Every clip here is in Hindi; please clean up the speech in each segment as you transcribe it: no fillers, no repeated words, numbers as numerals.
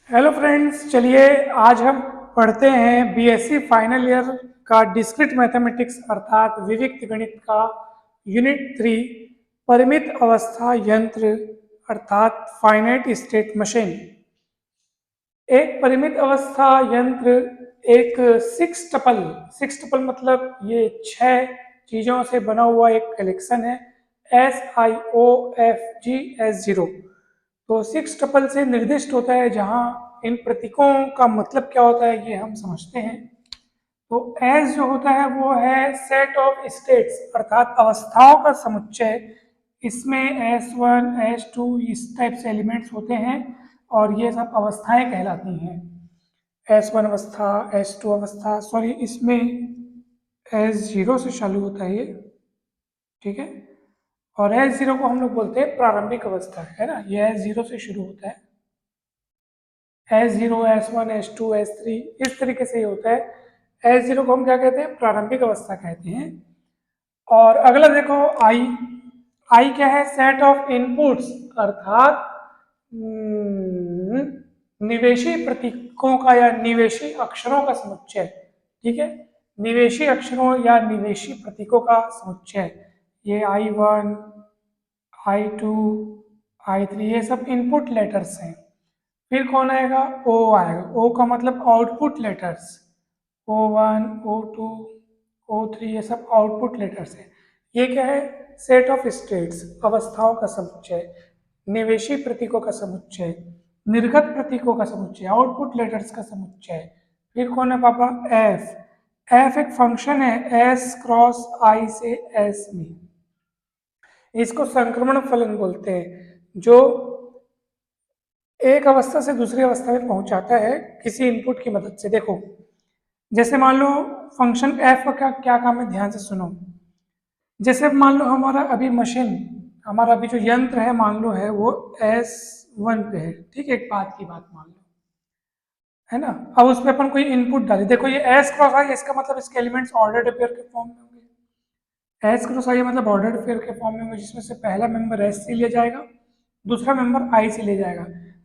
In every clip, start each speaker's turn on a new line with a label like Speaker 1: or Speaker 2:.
Speaker 1: हेलो फ्रेंड्स, चलिए आज हम पढ़ते हैं बीएससी फाइनल ईयर का डिस्क्रीट मैथमेटिक्स अर्थात विविक्त गणित का यूनिट 3 परिमित अवस्था यंत्र अर्थात फाइनाइट स्टेट मशीन। एक परिमित अवस्था यंत्र एक सिक्स टपल मतलब ये 6 चीजों से बना हुआ एक कलेक्शन है। SIOFGS0 तो 6 टपल से निर्दिष्ट होता है। जहां इन प्रतीकों का मतलब क्या होता है ये हम समझते हैं। तो एस जो होता है वो है सेट ऑफ स्टेट्स अर्थात अवस्थाओं का समुच्चय। इसमें S1 S2 इस टाइप से एलिमेंट्स होते हैं और ये सब अवस्थाएं कहलाती हैं। S1 अवस्था, S2 अवस्था, सॉरी इसमें S0 से चालू होता है ये, ठीक है। और S0 को हम लोग बोलते हैं प्रारंभिक अवस्था, है ना। ये S0 से शुरू होता है। S0 S1 S2 S3 इस तरीके से ये होता है। S0 को हम क्या कहते हैं? प्रारंभिक अवस्था कहते हैं। और अगला देखो आई क्या है? सेट ऑफ इनपुट्स अर्थात निवेशी प्रतीकों का या निवेशी अक्षरों का समुच्चय, ठीक है। निवेशी अक्षरों या निवेशी प्रतीकों का समुच्चय। ये I1 I2 I3 ये सब इनपुट लेटर्स हैं। फिर कौन आएगा? ओ आएगा। ओ का मतलब output letters. O1 O2 O3 ये सब आउटपुट लेटर्स हैं। ये क्या है? सेट ऑफ स्टेट्स अवस्थाओं का समुच्चय, निवेशी प्रतीकों का समुच्चय, निर्गत प्रतीकों का समुच्चय, आउटपुट लेटर्स का समुच्चय। फिर कौन है पापा? एफ। एफ एक फंक्शन है एस क्रॉस आई से एस में। इसको संक्रमण फलन बोलते हैं, जो एक अवस्था से दूसरी अवस्था में पहुंचाता है किसी इनपुट की मदद से। देखो जैसे मान लो फंक्शन एफ का क्या काम है, ध्यान से सुनो। जैसे मान लो हमारा अभी मशीन, हमारा अभी जो यंत्र है मान लो है वो S1 पे है, ठीक है। एक बात की बात मान लो, है ना। अब उस पर अपन कोई इनपुट डाले। देखो ये एस क्रॉस आई, इसका मतलब इसके एलिमेंट्स ऑर्डर्ड पेयर के फॉर्म में होंगे। एस क्रॉस आई मतलब ऑर्डर्ड पेयर के फॉर्म में होंगे, जिसमें से पहला मेंबर एस से लिया जाएगा, दूसरा मेंबर आई से लिया जाएगा।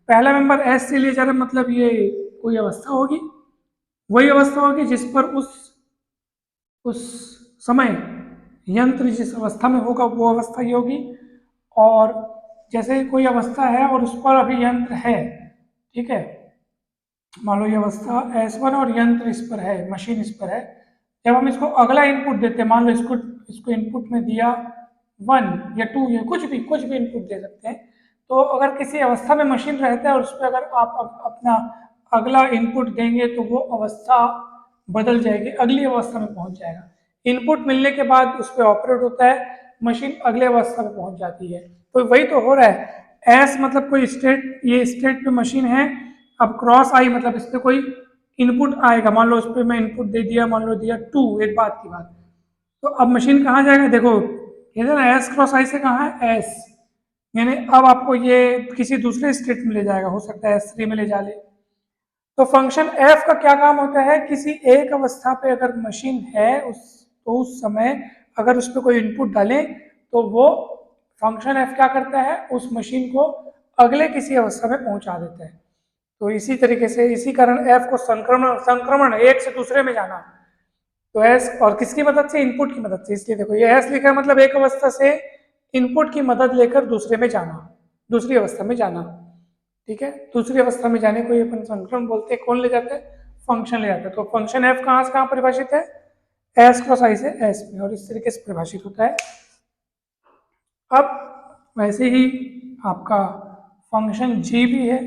Speaker 1: पहला मेंबर एस से लिया जा रहा है मतलब ये कोई अवस्था होगी, वही अवस्था होगी जिस पर उस समय यंत्र जिस अवस्था में होगा वो अवस्था ही होगी। और जैसे कोई अवस्था है और उस पर अभी यंत्र है, ठीक है। मान लो ये अवस्था S1 और यंत्र इस पर है, मशीन इस पर है। जब हम इसको अगला इनपुट देते हैं, मान लो इसको इनपुट में दिया 1 या 2 या कुछ भी इनपुट दे सकते हैं। तो अगर किसी अवस्था में मशीन रहता है और उस पर अगर आप अपना अगला इनपुट देंगे तो वो अवस्था बदल जाएगी, अगली अवस्था में पहुंच जाएगा। इनपुट मिलने के बाद उस पर ऑपरेट होता है, मशीन अगले अवस्था में पहुंच जाती है। तो वही तो हो रहा है। एस मतलब कोई स्टेट, ये स्टेट पे मशीन है। अब क्रॉस आई मतलब इस पर कोई इनपुट आएगा, मान लो उस पर मैं इनपुट दे दिया, मान लो दिया 2, एक बात की बात। तो अब मशीन कहाँ जाएगा? देखो ये ना एस क्रॉस आई से कहाँ है? एस, यानी अब आपको ये किसी दूसरे स्टेट में ले जाएगा, हो सकता है S3 में ले जा ले। तो फंक्शन एफ का क्या काम होता है? किसी एक अवस्था पे अगर मशीन है उस समय अगर उस पर कोई इनपुट डालें तो वो फंक्शन एफ क्या करता है? उस मशीन को अगले किसी अवस्था में पहुंचा देता है। तो इसी तरीके से, इसी कारण एफ को संक्रमण संक्रमण एक से दूसरे में जाना। तो एस और किसकी मदद से? इनपुट की मदद से। इसलिए देखो ये एस लिखा है मतलब एक अवस्था से इनपुट की मदद लेकर दूसरे में जाना, दूसरी अवस्था में जाना, ठीक है। दूसरी अवस्था में जाने को ये अपन संक्रमण बोलते हैं। कौन ले जाता है? फंक्शन ले जाता है। तो फंक्शन एफ कहाँ से कहाँ परिभाषित है? एस क्रॉस आई से एस में, और इस तरीके से परिभाषित होता है। अब वैसे ही आपका फंक्शन जी भी है।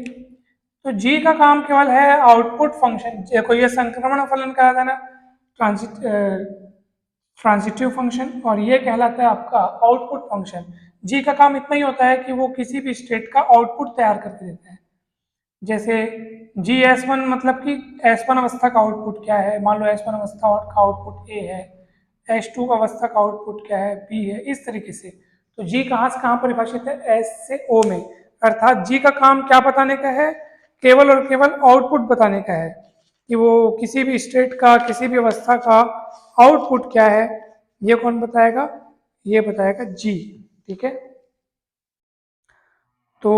Speaker 1: तो जी का काम केवल है आउटपुट फंक्शन। देखो ये संक्रमण फलन कहा था ना, ट्रांजिटिव फंक्शन, और ये कहलाता है आपका आउटपुट फंक्शन। जी का काम इतना ही होता है कि वो किसी भी स्टेट का आउटपुट तैयार करके देता है। जैसे GS1 मतलब कि S1 अवस्था का आउटपुट क्या है, मान लो S1 अवस्था का आउटपुट A है, S2 अवस्था का आउटपुट क्या है? B है, इस तरीके से। तो G कहाँ से कहाँ परिभाषित है? S से O में। अर्थात G का काम क्या बताने का है? केवल और केवल आउटपुट बताने का है कि वो किसी भी स्टेट का, किसी भी अवस्था का आउटपुट क्या है। ये कौन बताएगा? ये बताएगा G, ठीक है। तो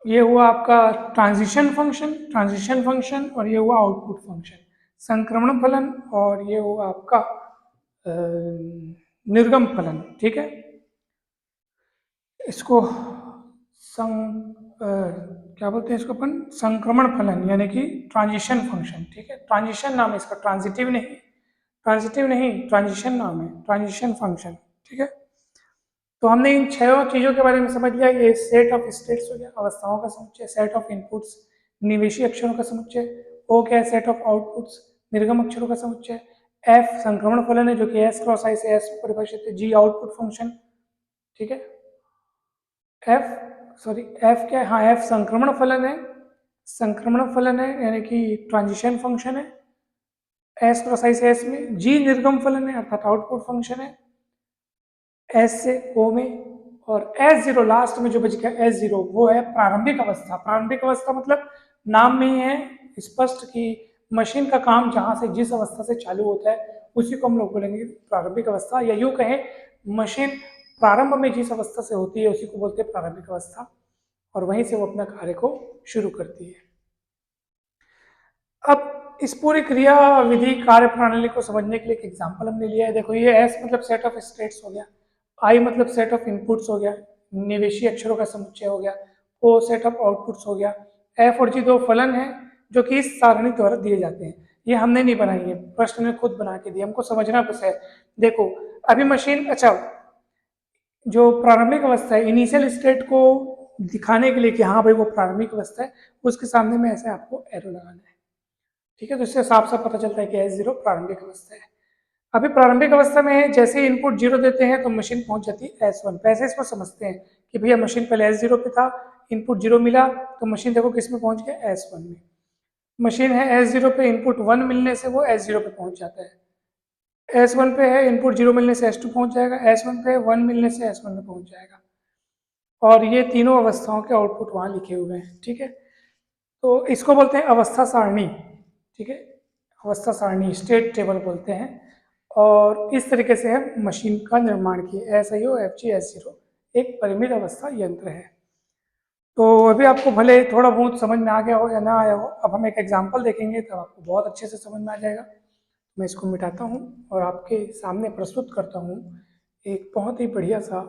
Speaker 1: ये हुआ आपका ट्रांजिशन फंक्शन, और ये हुआ आउटपुट फंक्शन, संक्रमण फलन, और ये हुआ आपका निर्गम फलन। ठीक है, इसको सं क्या बोलते हैं इसको अपन, संक्रमण फलन यानी कि ट्रांजिशन फंक्शन। ठीक है, ट्रांजिशन नाम है इसका, ट्रांजिटिव नहीं, ट्रांजिशन नाम है, ट्रांजिशन फंक्शन। ठीक है, तो हमने इन छह चीजों के बारे में समझ लिया। ये सेट ऑफ स्टेट्स हो गया, अवस्थाओं का समुच्चय, सेट ऑफ इनपुट्स, निवेशी अक्षरों का समुच्चय, ओ क्या है, सेट ऑफ आउटपुट्स, निर्गम अक्षरों का समुच्चय, एफ संक्रमण फलन है जो कि एस क्रॉस आई से एस परिभाषित है, जी आउटपुट फंक्शन। ठीक है, एफ क्या है, हाँ एफ संक्रमण फलन है, यानी कि ट्रांजिशन फंक्शन है एस क्रॉस आई से एस में। जी निर्गम फलन है अर्थात आउटपुट फंक्शन है एस से ओ में। और एस जीरो लास्ट में जो बच गया एस जीरो, वो है प्रारंभिक अवस्था। प्रारंभिक अवस्था मतलब नाम में ही है स्पष्ट कि मशीन का काम जहां से जिस अवस्था से चालू होता है उसी को हम लोग बोलेंगे प्रारंभिक अवस्था, या यूं कहें मशीन प्रारंभ में जिस अवस्था से होती है उसी को बोलते हैं प्रारंभिक अवस्था, और वहीं से वो अपना कार्य को शुरू करती है। अब इस पूरी क्रिया विधि कार्य प्रणाली को समझने के लिए एक एग्जांपल हमने लिया है। देखो ये एस मतलब सेट ऑफ स्टेट्स हो गया, आई मतलब सेट ऑफ इनपुट्स हो गया, निवेशी अक्षरों का समुच्चय हो गया, ओ सेट ऑफ आउटपुट्स हो गया, एफ और जी दो फलन है जो कि इस सारणी द्वारा दिए जाते हैं। ये हमने नहीं बनाई है, प्रश्न ने खुद बना के दिया, हमको समझना बस है। देखो अभी मशीन, अच्छा जो प्रारंभिक अवस्था है इनिशियल स्टेट को दिखाने के लिए कि हाँ भाई वो प्रारंभिक अवस्था है, उसके सामने में ऐसे आपको एरो लगाना है। ठीक है, तो इससे साफ साफ पता चलता है कि एस जीरो प्रारंभिक अवस्था है। अभी प्रारंभिक अवस्था में जैसे ही इनपुट जीरो देते हैं तो मशीन पहुंच जाती है एस वन पे। ऐसे इसको समझते हैं कि भैया मशीन पहले एस जीरो पे था, इनपुट जीरो मिला तो मशीन देखो किस में पहुंच गया, एस वन में। मशीन है एस जीरो पे, इनपुट वन मिलने से वो एस जीरो पे पहुंच जाता है। एस वन पे है, इनपुट जीरो मिलने से एस टू पहुंच जाएगा, एस वन पे वन मिलने से एस वन में पहुंच जाएगा, और ये तीनों अवस्थाओं के आउटपुट वहां लिखे हुए हैं। ठीक है, तो इसको बोलते हैं अवस्था सारणी। ठीक है, अवस्था सारणी स्टेट टेबल बोलते हैं, और इस तरीके से हम मशीन का निर्माण किए। S I O F G S zero एक परिमित अवस्था यंत्र है। तो अभी आपको भले थोड़ा बहुत समझ में आ गया हो या ना आया हो, अब हम एक एग्जांपल देखेंगे तब आपको बहुत अच्छे से समझ में आ जाएगा। मैं इसको मिटाता हूँ और आपके सामने प्रस्तुत करता हूँ एक बहुत ही बढ़िया सा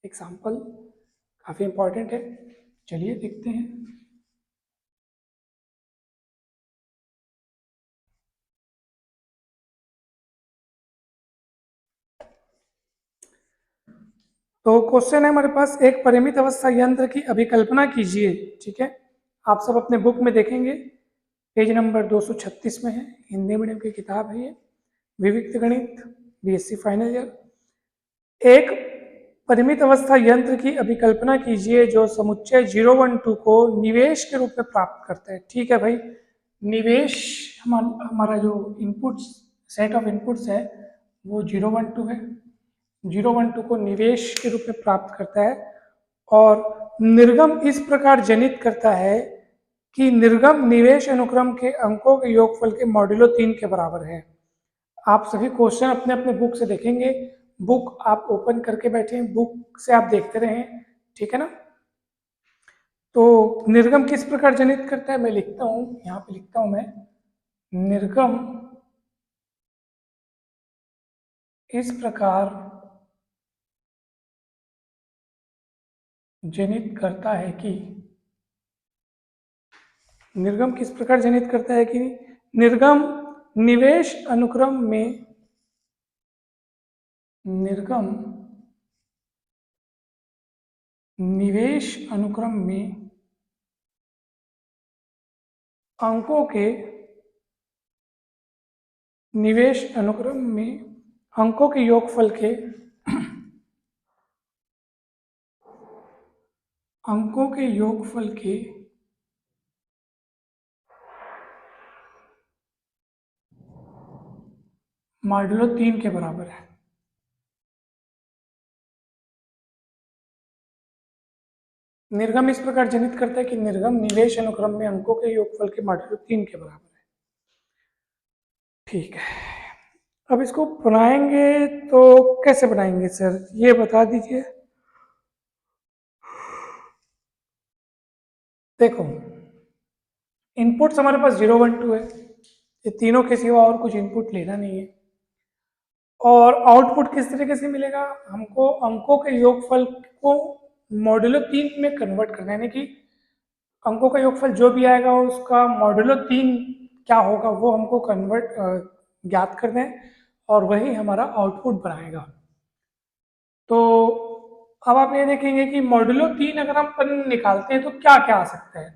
Speaker 1: एग्जांपल, काफ़ी इम्पोर्टेंट है। चलिए देखते हैं। तो क्वेश्चन है हमारे पास, एक परिमित अवस्था यंत्र की अभिकल्पना कीजिए। ठीक है, आप सब अपने बुक में देखेंगे, पेज नंबर 236 में है, हिंदी मीडियम की किताब है ये, विविक्त गणित बीएससी फाइनल ईयर। एक परिमित अवस्था यंत्र की अभिकल्पना कीजिए जो समुच्चय 012 को निवेश के रूप में प्राप्त करता है। ठीक है भाई, निवेश हमारा जो इनपुट्स, सेट ऑफ इनपुट्स है वो 012 है, 012 को निवेश के रूप में प्राप्त करता है, और निर्गम इस प्रकार जनित करता है कि निर्गम निवेश अनुक्रम के अंकों के योगफल के मॉड्यूलो 3 के बराबर है। आप सभी क्वेश्चन अपने अपने बुक से देखेंगे, बुक आप ओपन करके बैठे, बुक से आप देखते रहें। ठीक है ना, तो निर्गम किस प्रकार जनित करता है मैं लिखता हूं, यहां पे लिखता हूं मैं, निर्गम इस प्रकार जनित करता है कि, निर्गम किस प्रकार जनित करता है कि निर्गम निवेश अनुक्रम में, निर्गम निवेश अनुक्रम में अंकों के, निवेश अनुक्रम में अंकों के योगफल के, अंकों के योगफल के मॉड्यूलो 3 के बराबर है। निर्गम इस प्रकार जनित करता है कि निर्गम निवेश अनुक्रम में अंकों के योगफल के मॉड्यूलो 3 के बराबर है। ठीक है, अब इसको बनाएंगे तो कैसे बनाएंगे सर, ये बता दीजिए। देखो इनपुट्स हमारे पास 0 1 2 है, ये तीनों के सिवा और कुछ इनपुट लेना नहीं है। और आउटपुट किस तरीके से मिलेगा, हमको अंकों के योगफल को मॉड्यूलो 3 में कन्वर्ट करना है, यानी कि अंकों का योगफल जो भी आएगा उसका मॉड्यूलो 3 क्या होगा वो हमको कन्वर्ट ज्ञात कर दें और वही हमारा आउटपुट बनाएगा। तो अब आप ये देखेंगे कि मॉड्यूलो 3 अगर हम निकालते हैं तो क्या क्या आ सकता है।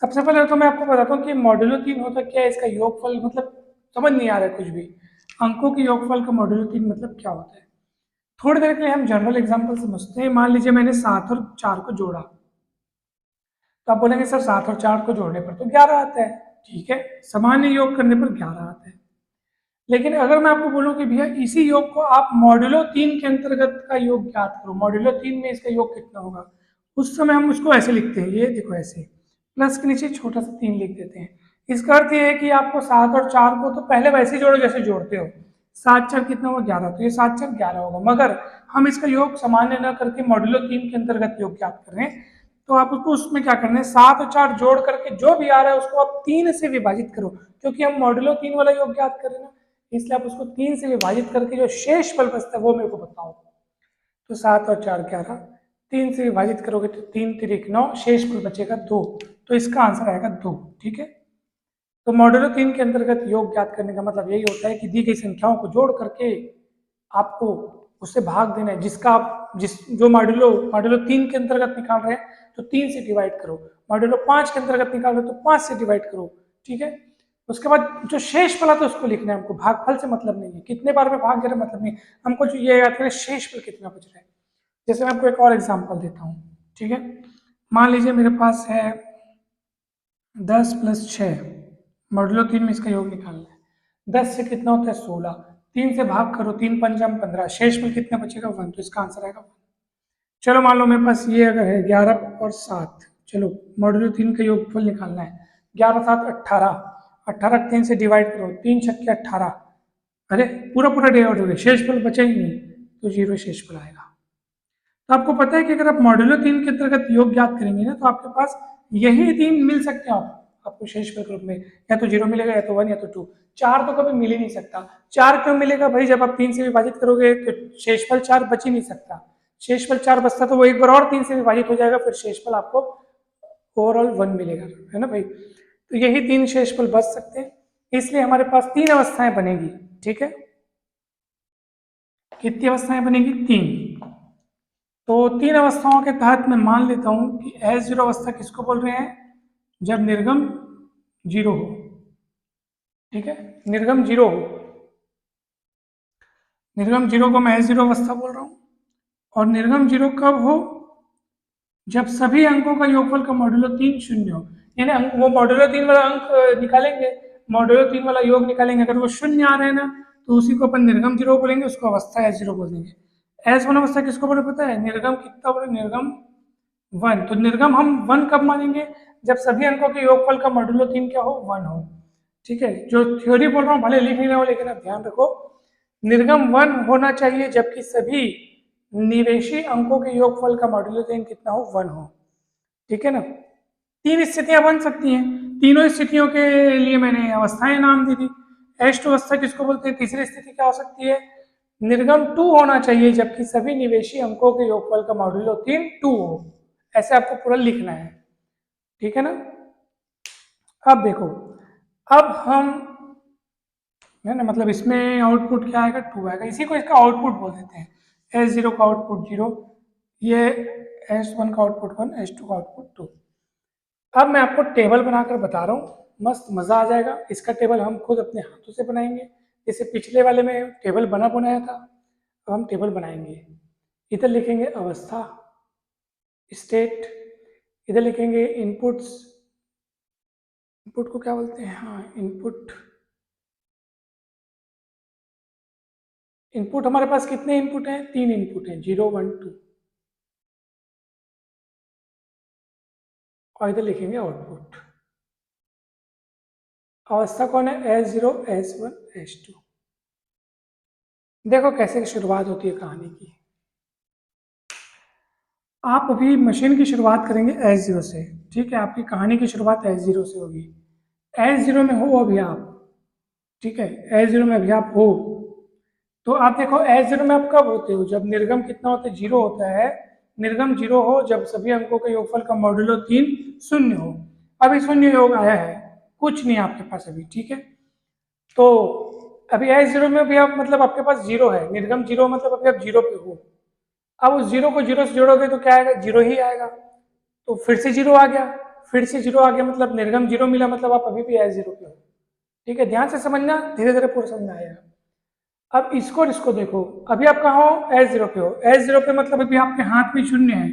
Speaker 1: सबसे पहले तो मैं आपको बताता हूँ कि मॉड्यूलो 3 होता क्या है, इसका योगफल मतलब समझ नहीं आ रहा है कुछ भी। अंकों के योगफल का मॉड्यूलो 3 मतलब क्या होता है। थोड़ी देर के लिए हम जनरल एग्जांपल समझते हैं। मान लीजिए मैंने 7 और 4 को जोड़ा, तो आप बोलेंगे सर 7 और 4 को जोड़ने पर तो 11 आता है। ठीक है, सामान्य योग करने पर 11 आता है। लेकिन अगर मैं आपको बोलूं कि भैया इसी योग को आप मॉड्यूलो 3 के अंतर्गत का योग ज्ञात करो, मॉड्यूलो 3 में इसका योग कितना होगा, उस समय हम उसको ऐसे लिखते हैं, ये देखो ऐसे प्लस के नीचे छोटा सा 3 लिख देते हैं। इसका अर्थ ये है कि आपको 7 और 4 को तो पहले वैसे जोड़ो जैसे जोड़ते हो। 7 4 कितना होगा 11, तो ये 7 4 11 होगा। मगर हम इसका योग सामान्य न करके मॉड्यूलो 3 के अंतर्गत योग ज्ञात कर रहे हैं, तो आप उसको उसमें क्या करना है, 7 और 4 जोड़ करके जो भी आ रहा है उसको आप 3 से विभाजित करो, क्योंकि हम मॉड्यूलो 3 वाला योग ज्ञात कर रहे हैं ना, इसलिए आप उसको 3 से विभाजित करके जो शेष फल बचता है वो मेरे को बताओ। तो 7 और 4 11, 3 से विभाजित करोगे तो 3 3 9, शेष फल बचेगा 2, तो इसका आंसर आएगा 2। ठीक है, तो मॉड्यूलो 3 के अंतर्गत योग ज्ञात करने का मतलब यही होता है कि दी गई संख्याओं को जोड़ करके आपको उससे भाग देना है, जिसका आप जो मॉड्यूलो 3 के अंतर्गत निकाल रहे हैं तो 3 से डिवाइड करो, मॉड्यूलो 5 के अंतर्गत निकाल रहे हो तो 5 से डिवाइड करो। ठीक है, उसके बाद जो शेष फल तो उसको लिखना है हमको, भागफल से मतलब नहीं है, कितने बार में भाग जा रहा मतलब नहीं, हमको जो ये याद करें शेष फल कितना बच रहा है। जैसे मैं आपको एक और एग्जांपल देता हूँ। ठीक है, मान लीजिए मेरे पास है 10 + 6, मॉड्यूलो 3 में इसका योग निकालना है। 10 से कितना होता है 16, 3 से भाग करो, 3 पंचम 15, शेष फल कितना बचेगा 1, तो इसका आंसर आएगा 1। चलो मान लो मेरे पास ये अगर है 11 और 7, चलो मॉड्यूलो 3 का योगफल निकालना है। 11 7 18, 18 3 से डिवाइड करो, 3 छक्के 18, अरे पूरा पूरा डिवाइड हो गया, शेषफल बचा ही नहीं, तो 0 शेषफल आएगा। तो आपको पता है कि अगर आप मॉड्यूलो 3 के अंतर्गत योग ज्ञात करेंगे ना तो आपके पास यही 3 मिल सकते हैं आपको शेषफल के रूप में, या तो 0 मिलेगा या तो 1 या तो 2। 4 तो कभी मिल ही नहीं सकता। 4 क्यों मिलेगा भाई, जब आप 3 से विभाजित करोगे तो शेषफल 4 बच ही नहीं सकता। शेषफल 4 बचता तो वो एक बार और 3 से विभाजित हो जाएगा, फिर शेषफल आपको ओवरऑल 1 मिलेगा, है ना भाई। तो यही 3 शेषफल बच सकते हैं, इसलिए हमारे पास 3 अवस्थाएं बनेगी। ठीक है, कितनी अवस्थाएं बनेगी 3। तो 3 अवस्थाओं के तहत मैं मान लेता हूं कि S0 अवस्था किसको बोल रहे हैं, जब निर्गम 0 हो। ठीक है, निर्गम 0 हो, निर्गम 0 को मैं S0 अवस्था बोल रहा हूं। और निर्गम 0 कब हो, जब सभी अंकों का योगफल का मॉड्यूलो 3 शून्य हो, यानी वो मॉड्यूलो 3 वाला अंक निकालेंगे, मॉड्यूलो 3 वाला योग निकालेंगे, अगर वो शून्य आ रहे हैं ना तो उसी को अपन निर्गम 0 बोलेंगे, उसको अवस्था S0 बोल देंगे। S1 अवस्था किसको बोले पता है, निर्गम कितना बोले, निर्गम 1। तो निर्गम हम 1 कब मानेंगे, जब सभी अंकों के योगफल का मॉड्यूलो 3 क्या हो 1 हो। ठीक है, जो थ्योरी बोल रहा हूँ भले लिख नहीं रहा हूँ लेकिन आप ध्यान रखो, निर्गम 1 होना चाहिए जबकि सभी निवेशी अंकों के योगफल का मॉड्यूलो 3 कितना हो 1 हो। ठीक है ना, 3 स्थितियां बन सकती हैं, तीनों स्थितियों के लिए मैंने अवस्थाएं नाम दी थी। S2 अवस्था किसको बोलते हैं, तीसरी स्थिति क्या हो सकती है, निर्गम 2 होना चाहिए जबकि सभी निवेशी अंकों के योगफल का मॉड्यूलो 3 2 हो। ऐसे आपको पूरा लिखना है। ठीक है ना, अब देखो, अब हम है ना, मतलब इसमें आउटपुट क्या आएगा 2 आएगा, इसी को इसका आउटपुट बोल देते हैं। S0 का आउटपुट 0, ये S1 का आउटपुट 1, S2 का आउटपुट 2। अब मैं आपको टेबल बनाकर बता रहा हूँ, मस्त मजा आ जाएगा। इसका टेबल हम खुद अपने हाथों से बनाएंगे, जैसे पिछले वाले में टेबल बना बनाया था, अब हम टेबल बनाएंगे। इधर लिखेंगे अवस्था स्टेट, इधर लिखेंगे इनपुट्स, इनपुट को क्या बोलते हैं, हाँ इनपुट। इनपुट हमारे पास कितने इनपुट हैं, 3 इनपुट हैं, 0 1 2, और इधर लिखेंगे आउटपुट। अवस्था कौन है, S0 S1 S2। देखो कैसे शुरुआत होती है कहानी की। आप अभी मशीन की शुरुआत करेंगे S0 से, ठीक है, आपकी कहानी की शुरुआत S0 से होगी। S0 में हो अभी आप, ठीक है, S0 में अभी आप हो, तो आप देखो S0 में आप कब होते हो, जब निर्गम कितना होता है, 0 होता है। निर्गम 0 हो जब सभी अंकों के योगफल का मॉड्यूलो 3 शून्य हो। अभी शून्य योग आया है, कुछ नहीं आपके पास अभी, ठीक है। तो अभी S0 में भी आप मतलब आपके पास 0 है, निर्गम 0 मतलब अभी आप 0 पे हो। अब उस 0 को 0 से जोड़ोगे तो क्या आएगा, 0 ही आएगा। तो फिर से 0 आ गया, फिर से 0 आ गया, मतलब निर्गम 0 मिला, मतलब आप अभी भी S0 पे हो। ठीक है, ध्यान से समझना, धीरे धीरे पूरा समझ में आएगा। अब इसको और इसको देखो, अभी आप कहाँ हो, S0 पे हो। S0 पे मतलब अभी आपके हाथ में शून्य है,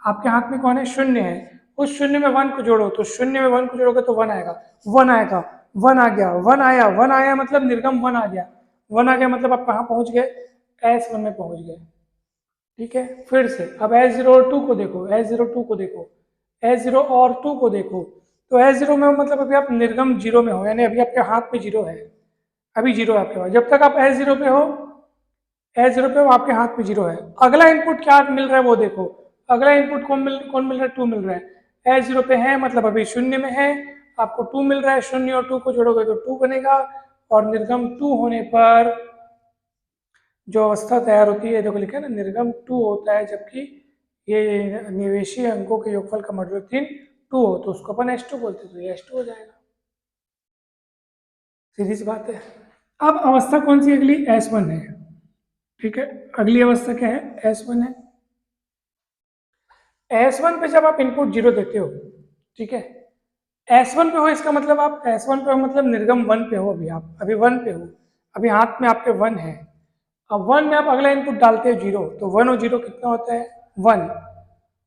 Speaker 1: आपके हाथ में कौन है, शून्य है। उस शून्य में 1 को जोड़ो, तो शून्य में 1 को जोड़ोगे तो 1 आएगा, 1 आएगा, 1 आ गया, 1 आया, 1 आया मतलब निर्गम 1 आ गया, 1 आ गया मतलब आप कहाँ पहुंच गए, S1 में पहुंच गए। ठीक है, फिर से अब S0 और 2 को देखो, S0 2 को देखो, S0 और 2 को देखो। तो S0 में मतलब अभी आप निर्गम 0 में हो, यानी अभी आपके हाथ में 0 है, अभी 0 है आपके पास। जब तक आप S0 पे हो, S0 पे हो, आपके हाथ में 0 है। अगला इनपुट क्या मिल रहा है वो देखो, अगला इनपुट कौन मिल रहा है, 2 मिल रहा है। S0 पे है मतलब अभी शून्य में है, आपको 2 मिल रहा है, शून्य और 2 को जोड़ोगे तो 2 बनेगा। और निर्गम 2 होने पर जो अवस्था तैयार होती है, देखो लिखा है ना, निर्गम 2 होता है, जबकि ये निवेशी अंकों के योगफल का मॉड्यूलो 3 2 हो, तो उसको अपन S2 बोलते, तो ये S2 हो जाएगा, सीधी सी बात है। अब अवस्था कौन सी अगली, S1 है, ठीक है। अगली अवस्था क्या है, S1 है। S1 पे जब आप इनपुट 0 देते हो, ठीक है, S1 पे हो इसका मतलब आप S1 पे हो मतलब निर्गम 1 पे हो, अभी आप अभी 1 पे हो, अभी हाथ में आपके 1 है। अब 1 में आप अगला इनपुट डालते हो 0, तो 1 और 0 कितना होता है, 1।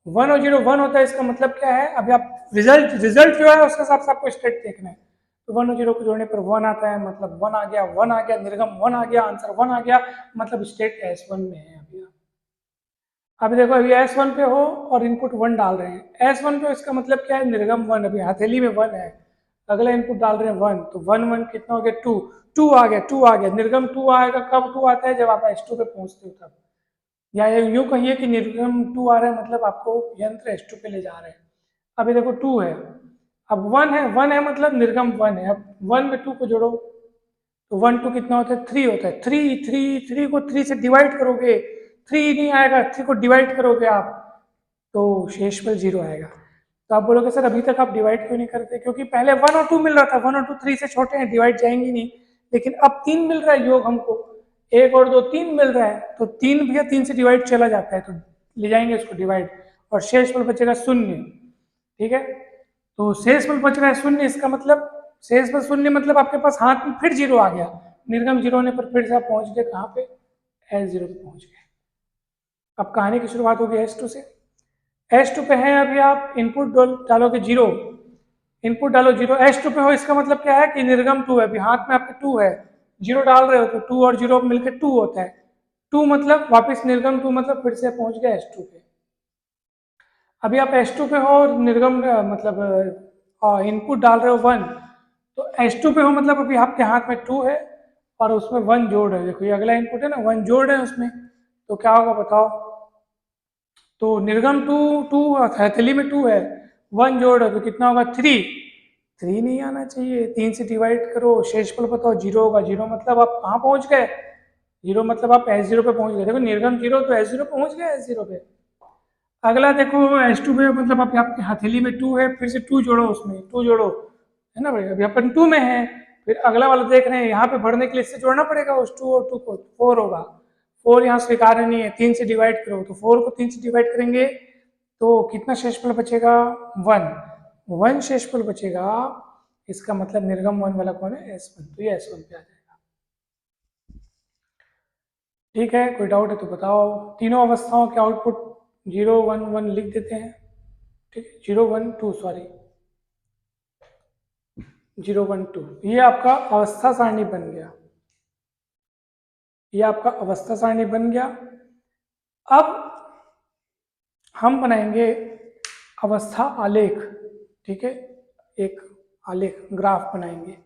Speaker 1: 1 और 0 1 होता है, इसका मतलब क्या है, अभी आप रिजल्ट जो है उसके हिसाब से आपको स्टेट देखना है। तो 1 और 0 को जोड़ने पर 1 आता है, मतलब 1 आ गया, 1 आ गया, निर्गम 1 आ गया, आंसर 1 आ गया, मतलब स्टेट S1 में है अभी आप। अभी देखो अभी S1 पे हो और इनपुट 1 डाल रहे हैं, S1 पे इसका मतलब क्या है, निर्गम 1, अभी हथेली में 1 है, अगला इनपुट डाल रहे हैं 1, तो 1 1 कितना हो गया, 2, 2 आ गया, 2 आ गया, निर्गम 2 आएगा, कब 2 आता है, जब आप S2 पे पहुंचते हो तब। या यूं कहिए कि निर्गम 2 आ रहा है मतलब आपको यंत्र S2 पे ले जा रहे हैं। अभी देखो 2 है, अब 1 है, 1 है मतलब निर्गम 1 है, अब 1 में 2 को जोड़ो, तो 1 2 कितना होता है, 3 होता है, 3 3 3 को 3 से डिवाइड करोगे, 3 नहीं आएगा, 3 को डिवाइड करोगे आप, तो शेषफल 0 आएगा। तो आप बोलोगे सर अभी तक आप डिवाइड क्यों नहीं करते, क्योंकि पहले 1 और 2 मिल रहा था, 1 और 2 3 से छोटे हैं, डिवाइड जाएंगे नहीं, लेकिन अब 3 मिल रहा है योग हमको, 1 और 2 3 मिल रहा है, तो 3 भैया 3 से डिवाइड चला जाता है, तो ले जाएंगे उसको डिवाइड, और शेषफल बचेगा 0। ठीक है, तो शेषफल बच रहा है 0, इसका मतलब शेषफल 0 मतलब आपके पास हाथ में फिर 0 आ गया, निर्गम 0 होने पर फिर से आप पहुंच गए कहाँ पे, S0 पे पहुंच गए। अब कहानी की शुरुआत होगी S2 से। S2 पे है अभी आप, इनपुट डालोगे 0, इनपुट डालो 0, S2 पे हो, इसका मतलब क्या है कि निर्गम 2 है, अभी हाथ में आपके 2 है, 0 डाल रहे हो तो 2 और 0 मिलकर 2 होता है, 2 मतलब वापस निर्गम 2 मतलब फिर से पहुंच गए S2 पे। अभी आप S2 पे हो और निर्गम मतलब इनपुट डाल रहे हो 1, तो S2 पे हो मतलब अभी आपके हाथ में 2 है और उसमें 1 जोड़ है, देखो ये अगला इनपुट है ना, 1 जोड़ है उसमें, तो क्या होगा बताओ, तो निर्गम 2 2 हथेली में 2 है, 1 जोड़ है तो कितना होगा, 3, 3 नहीं आना चाहिए, 3 से डिवाइड करो, शेषफल बताओ, 0 होगा, 0 मतलब आप कहाँ पहुंच गए, 0 मतलब आप S0 पे पहुंच गए, देखो निर्गम 0 तो S0 पहुंच गए, S0 पे। अगला देखो S2 पे मतलब आपके हथेली में 2 है, फिर से 2 जोड़ो, उसमें 2 जोड़ो, है ना भाई, अभी अपन 2 में है, फिर अगला वाला देख रहे हैं, यहाँ पे बढ़ने के लिए इससे जोड़ना पड़ेगा उस 2 और 2 को, 4 होगा, 4 यहाँ स्वीकार्य नहीं है, 3 से डिवाइड करो, तो 4 को 3 से डिवाइड करेंगे तो कितना शेषफल बचेगा, 1, 1 शेषफल बचेगा, इसका मतलब निर्गम 1 वाला कौन है, S1, तो ये S1 पे आ जाएगा। ठीक है, कोई डाउट है तो बताओ। तीनों अवस्थाओं के आउटपुट 0 1 1 लिख देते हैं, ठीक है, 0 1 2 सॉरी, 0 1 2, ये आपका अवस्था सारणी बन गया, ये आपका अवस्था सारणी बन गया। अब हम बनाएंगे अवस्था आलेख, ठीक है, एक आलेख ग्राफ बनाएंगे।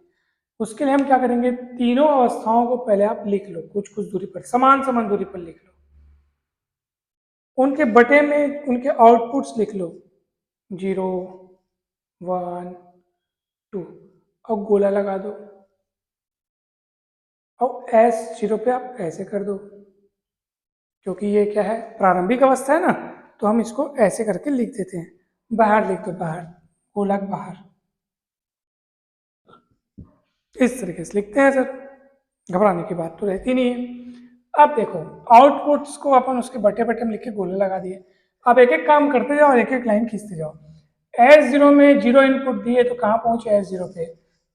Speaker 1: उसके लिए हम क्या करेंगे, तीनों अवस्थाओं को पहले आप लिख लो, कुछ कुछ दूरी पर, समान समान दूरी पर लिख लो। उनके बटे में उनके आउटपुट्स लिख लो, 0, 1, 2, और गोला लगा दो, और S0 पे आप ऐसे कर दो, क्योंकि ये क्या है, प्रारंभिक अवस्था है ना, तो हम इसको ऐसे करके लिख देते हैं। बाहर लिख दो, बाहर, गोलक बाहर, इस तरीके से लिखते हैं सर, घबराने की बात तो रहती नहीं है। अब देखो आउटपुट्स को अपन उसके बटे बटे में लिख के गोले लगा दिए। अब एक एक काम करते जाओ, एक एक लाइन खींचते जाओ। S0 में 0 इनपुट दिए तो कहाँ पहुंचे S0 पे,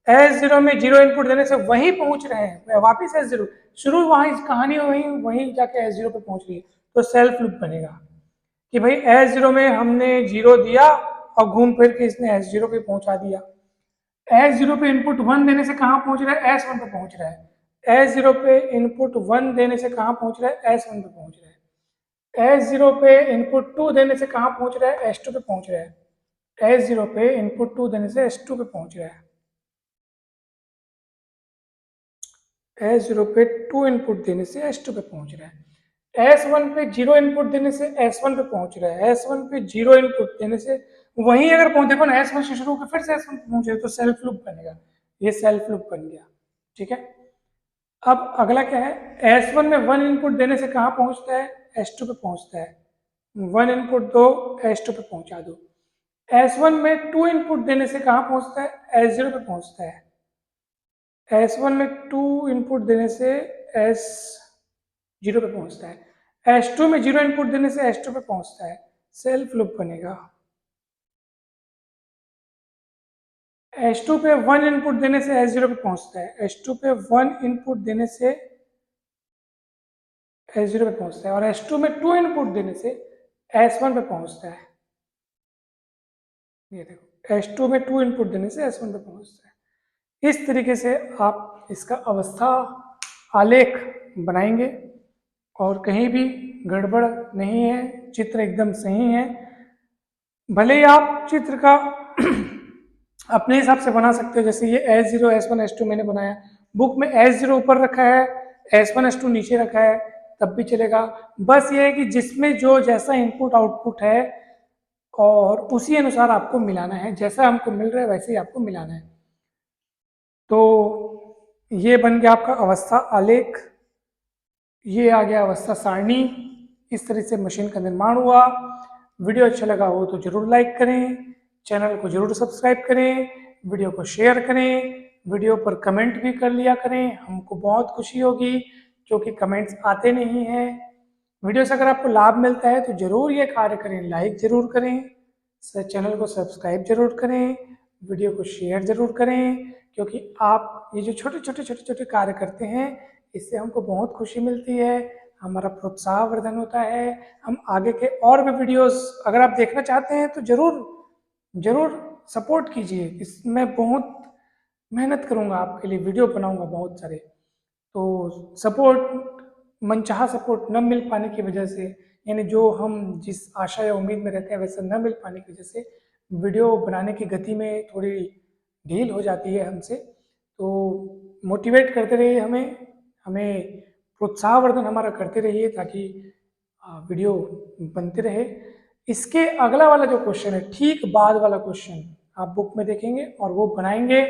Speaker 1: S0 में 0 इनपुट देने से वहीं पहुंच रहे हैं वापिस S0, शुरू वहीं कहानी वहीं जाके S0 पे पहुंच रही है, तो सेल्फ लूप बनेगा कि भाई S0 में हमने 0 दिया और घूम फिर के इसने S0 पे पहुंचा दिया। S0 पे इनपुट 1 देने से कहाँ पहुंच रहा है, S1 पे पहुंच रहा है। S0 पे इनपुट 1 देने से कहाँ पहुंच रहा है, S1 पे पहुंच रहा है। S0 पे इनपुट 2 देने से कहाँ पहुंच रहा है, S2 पे पहुंच रहा है। S0 पे इनपुट 2 देने से S2 पे पहुंच रहा है। S0 पे 2 इनपुट देने से S2 पे पहुंच रहा है। S1 पे 0 इनपुट देने से S1 पे पहुंच रहा है। S1 पे 0 इनपुट देने से वहीं अगर पहुंच, देखो ना S1 से शुरू होकर फिर से S1 पे पहुंचे, तो सेल्फ लूप बनेगा, ये सेल्फ लूप बन गया। ठीक है, अब अगला क्या है, S1 में 1 इनपुट देने से कहाँ पहुंचता है, S2 पे पहुंचता है। 1 इनपुट दो, S2 पे पहुंचा दो। S1 में 2 इनपुट देने से कहाँ पहुंचता है, S0 पे पहुंचता है। S1 में 2 इनपुट देने से S0 पे पहुंचता है। S2 में 0 इनपुट देने से S2 पे पहुंचता है, सेल्फ लूप बनेगा। S2 पे 1 इनपुट देने से S0 पे पहुंचता है। S2 पे 1 इनपुट देने से S0 पे पहुंचता है, और S2 में 2 इनपुट देने से S1 पे पहुंचता है। ये देखो S2 में 2 इनपुट देने से S1 पे पहुंचता है। इस तरीके से आप इसका अवस्था आलेख बनाएंगे और कहीं भी गड़बड़ नहीं है, चित्र एकदम सही है। भले ही आप चित्र का अपने हिसाब से बना सकते हो, जैसे ये S0 S1 S2 मैंने बनाया, बुक में S0 ऊपर रखा है, S1 S2 नीचे रखा है, तब भी चलेगा। बस ये है कि जिसमें जो जैसा इनपुट आउटपुट है और उसी अनुसार आपको मिलाना है, जैसा हमको मिल रहा है वैसे ही आपको मिलाना है। तो ये बन गया आपका अवस्था आलेख, ये आ गया अवस्था सारणी। इस तरह से मशीन का निर्माण हुआ। वीडियो अच्छा लगा हो तो जरूर लाइक करें, चैनल को जरूर सब्सक्राइब करें, वीडियो को शेयर करें, वीडियो पर कमेंट भी कर लिया करें, हमको बहुत खुशी होगी क्योंकि कमेंट्स आते नहीं हैं। वीडियो से अगर आपको लाभ मिलता है तो जरूर ये कार्य करें, लाइक जरूर करें, चैनल को सब्सक्राइब जरूर करें, वीडियो को शेयर जरूर करें, क्योंकि आप ये जो छोटे छोटे छोटे छोटे कार्य करते हैं इससे हमको बहुत खुशी मिलती है, हमारा प्रोत्साहवर्धन होता है। हम आगे के और भी वीडियोस अगर आप देखना चाहते हैं तो जरूर जरूर सपोर्ट कीजिए। इसमें बहुत मेहनत करूंगा, आपके लिए वीडियो बनाऊंगा बहुत सारे। तो सपोर्ट, मनचाहा सपोर्ट न मिल पाने की वजह से, यानी जो हम जिस आशा या उम्मीद में रहते हैं वैसा न मिल पाने की वजह से वीडियो बनाने की गति में थोड़ी ढील हो जाती है हमसे। तो मोटिवेट करते रहिए हमें, हमें प्रोत्साहवर्धन हमारा करते रहिए ताकि वीडियो बनते रहे। इसके अगला वाला जो क्वेश्चन है, ठीक बाद वाला क्वेश्चन आप बुक में देखेंगे और वो बनाएंगे,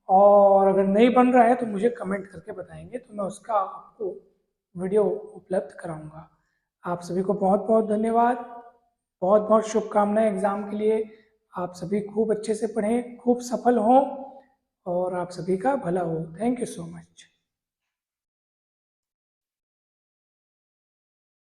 Speaker 1: और अगर नहीं बन रहा है तो मुझे कमेंट करके बताएंगे, तो मैं उसका आपको वीडियो उपलब्ध कराऊंगा। आप सभी को बहुत बहुत धन्यवाद, बहुत बहुत शुभकामनाएं एग्ज़ाम के लिए। आप सभी खूब अच्छे से पढ़ें, खूब सफल हों और आप सभी का भला हो। Thank you so much.